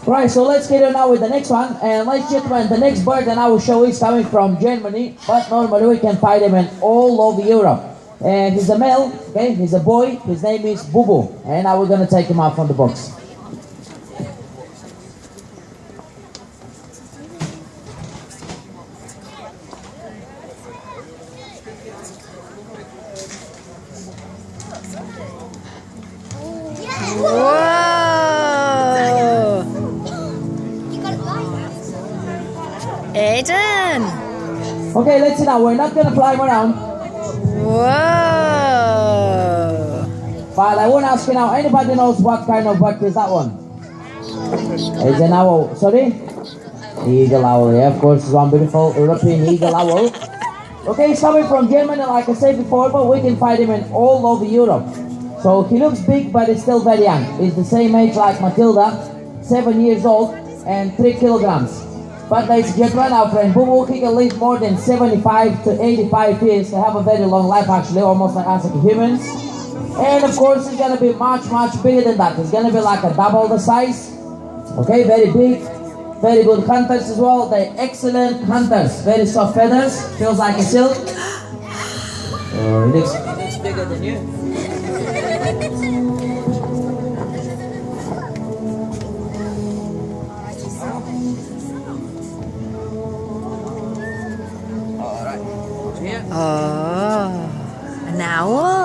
Right, so let's get on now with the next one. And ladies and gentlemen, the next bird that I will show is coming from Germany, but normally we can find him in all over Europe. And he's a male, okay, he's a boy, his name is Bubu, and now we're gonna take him out from the box. Aiden! Okay, let's see now, we're not gonna fly him around. Whoa! But I won't ask you now, anybody knows what kind of bird is that one? It's an owl, sorry? Eagle owl, yeah, of course, it's one beautiful European eagle owl. Okay, he's coming from Germany, like I said before, but we can find him in all over Europe. So he looks big, but he's still very young. He's the same age like Matilda, 7 years old and 3 kilograms. But ladies and gentlemen, our friend Bubu, he can live more than 75 to 85 years. They have a very long life actually, almost like us like humans. And of course, it's gonna be much bigger than that. It's gonna be like a double the size. Okay, very big, very good hunters as well. They're excellent hunters. Very soft feathers, feels like a silk. It looks bigger than you. Oh, an owl?